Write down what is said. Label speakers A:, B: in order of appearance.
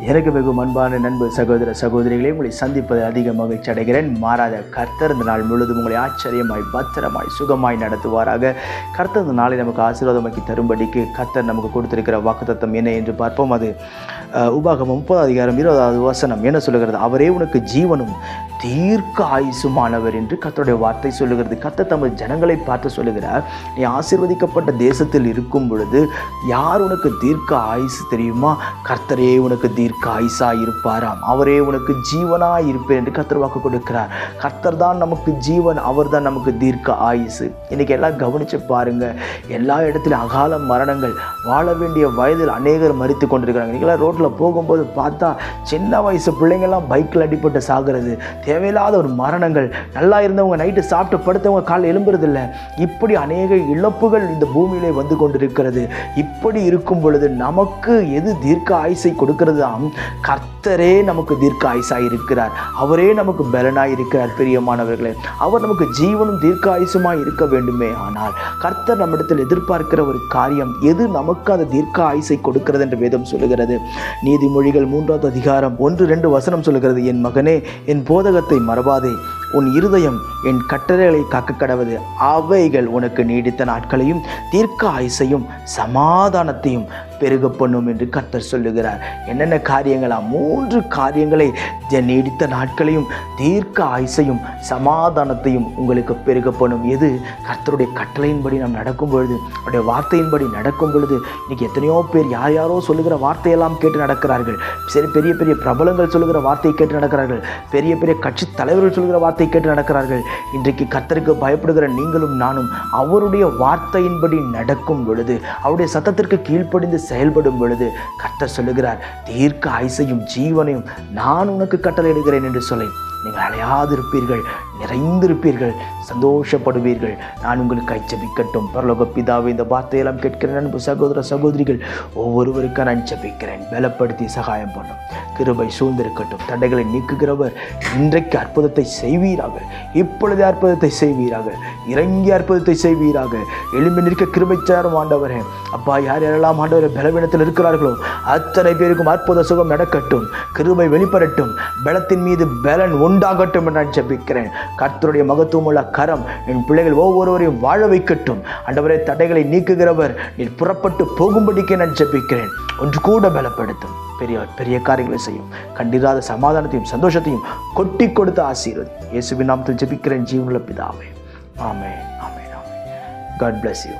A: எனக்கு மிகவும் அன்பான நண்பு சகோதர சகோதரிகளே, உங்களை சந்திப்பது அதிக மகிழ்ச்சி அடைகிறேன். மாறாத கர்த்தர் இந்த நாள் முழுவதும் உங்களை ஆச்சரியமாய் பத்திரமாய் சுகமாய் நடத்துவாராக. கர்த்தர் இந்த நாளை நமக்கு ஆசீர்வாதமாக்கி தரும்படிக்கு கர்த்தர் நமக்கு கொடுத்திருக்கிற வாக்குத்தத்தம் என்ன என்று பார்ப்போம். அது உபாகமம் 30:20 என்ன சொல்லுகிறது? அவரே உனக்கு ஜீவனும் தீர்க்க ஆயுசுமானவர் என்று கர்த்தருடைய வார்த்தை சொல்லுகிறது. கர்த்தர் தமது ஜனங்களை பார்த்து சொல்லுகிறார், நீ ஆசீர்வதிக்கப்பட்ட தேசத்தில் இருக்கும் பொழுது யார் உனக்கு தீர்க்க ஆயுசு தெரியுமா? கர்த்தரே உனக்கு தீர்க்க ஆயுசாக இருப்பாராம். அவரே உனக்கு ஜீவனாக இருப்பேன் என்று கர்த்தர் வாக்கு கொடுக்கிறார். கர்த்தர் தான் நமக்கு ஜீவன், அவர் தான் நமக்கு தீர்க்க ஆயுசு. இன்னைக்கு எல்லாம் கவனிச்சு பாருங்க, எல்லா இடத்துலையும் அகால மரணங்கள், வாழ வேண்டிய வயதில் அநேகர் மரித்து கொண்டிருக்கிறாங்க. நீங்களாம் ரோட்டில் போகும்போது பார்த்தா சின்ன வயசு பிள்ளைங்கள்லாம் பைக்கில் அடிப்பட்டு சாகிறது, தேவையில்லாத ஒரு மரணங்கள். நல்லா இருந்தவங்க நைட்டு சாப்பிட்டு படுத்தவங்க காலை எழும்புறதில்லை. இப்படி அநேக இழப்புகள் இந்த பூமியிலே வந்து கொண்டிருக்கிறது. இப்படி இருக்கும் பொழுது நமக்கு எது தீர்க்க ஆயுசை கொடுக்கிறதாம்? கர்த்தரே நமக்கு தீர்க்க ஆயுசாக இருக்கிறார். அவரே நமக்கு பலனாய் இருக்கிறார். பிரியமானவர்களே, அவர் நமக்கு ஜீவனும் தீர்க்க ஆயுசுமாய் இருக்க வேண்டுமே. ஆனால் கர்த்தர் நம்மிடத்தில் எதிர்பார்க்கிற ஒரு காரியம் எது நமக்கு அந்த தீர்க்க ஆயுசை கொடுக்கிறது என்று வேதம் சொல்லுகிறது. நீதிமொழிகள் 3:1-2 சொல்லுகிறது, என் மகனே, என் போதகத்தை மறவாதே, உன் இருதயம் என் கட்டளைகளை காக்க கடவது. அவைகள் உனக்கு நீடித்த நாட்களையும் தீர்க்க ஆயுசையும் சமாதானத்தையும் பெருக பண்ணும் என்று கர்த்தர் சொல்லுகிறார். என்னென்ன காரியங்களா? 3 காரியங்களை, நீடித்த நாட்களையும் தீர்க்க ஆயுசையும் சமாதானத்தையும் உங்களுக்கு பெருக பண்ணும். எது? கர்த்தருடைய கட்டளையின்படி நாம் நடக்கும் பொழுது, அவருடைய வார்த்தையின்படி நடக்கும் பொழுது. இன்னைக்கு எத்தனையோ பேர் யாரோ சொல்லுகிற வார்த்தையெல்லாம் கேட்டு நடக்கிறார்கள். சரி, பெரிய பெரிய பிரபலங்கள் சொல்லுகிற வார்த்தையை கேட்டு நடக்கிறார்கள். பெரிய பெரிய கட்சி தலைவர்கள் சொல்லுகிற வார்த்தை கேட்டு நடக்கிறார்கள். இன்றைக்கு கர்த்தருக்கு பயப்படுகிற நீங்களும் நானும் அவருடைய வார்த்தையின்படி நடக்கும் பொழுது, அவருடைய சத்தத்திற்கு கீழ்ப்படிந்து செயல்படும் பொழுது, கர்த்தர் சொல்லுகிறார், தீர்க்க ஆயுசையும் ஜீவனையும் நான் உனக்கு கட்டளையிடுகிறேன் என்று சொல்லி நீங்கள் அலையாதிருப்பீர்கள், நிறைந்திருப்பீர்கள், சந்தோஷப்படுவீர்கள். நான் உங்களுக்கு ஜெபிக்கட்டும். பரலோக பிதாவே, இந்த வார்த்தையெல்லாம் கேட்கிற நண்பு சகோதர சகோதரிகள் ஒவ்வொருவருக்கும் நான் ஜெபிக்கிறேன். பலப்படுத்தி சகாயம் பண்ணும். கிருபை சூழ்ந்திருக்கட்டும். தடைகளை நீக்குகிறவர் இன்றைக்கு அற்புதத்தை செய்வீராக. இப்பொழுதே அற்புதத்தை செய்வீராக. இறங்கி அற்புதத்தை செய்வீராக. எளிமை நிற்க கிருபை சாரும் ஆண்டவரே. அப்பா, யார் யாரெல்லாம் ஆண்டவரை பலவீனத்தில் இருக்கிறார்களோ அத்தனை பேருக்கும் அற்புத சுகம் நடக்கட்டும். கிருபை வெளிப்படட்டும். பலத்தின் மீது பலன் உண்டாகட்டும் என்று நான் ஜெபிக்கிறேன். கர்த்தருடைய மகத்துவமுள்ள கரம் என் பிள்ளைகள் ஒவ்வொருவரையும் வாழ வைக்கட்டும். ஆண்டவரே, தடைகளை நீக்குகிறவர், நீர் புறப்பட்டு போகும்படிக்கு நான் ஜெபிக்கிறேன். ஒன்று கூட பலப்படுத்தும். பெரிய பெரிய காரியங்களை செய்யும். கண்டிராத சமாதானத்தையும் சந்தோஷத்தையும் கொட்டி கொடுத்து ஆசீர்வதி. இயேசுவின் நாமத்தில் ஜெபிக்கிறேன் ஜீவனுள்ள பிதாவே. ஆமென், ஆமென், ஆமென். God bless you.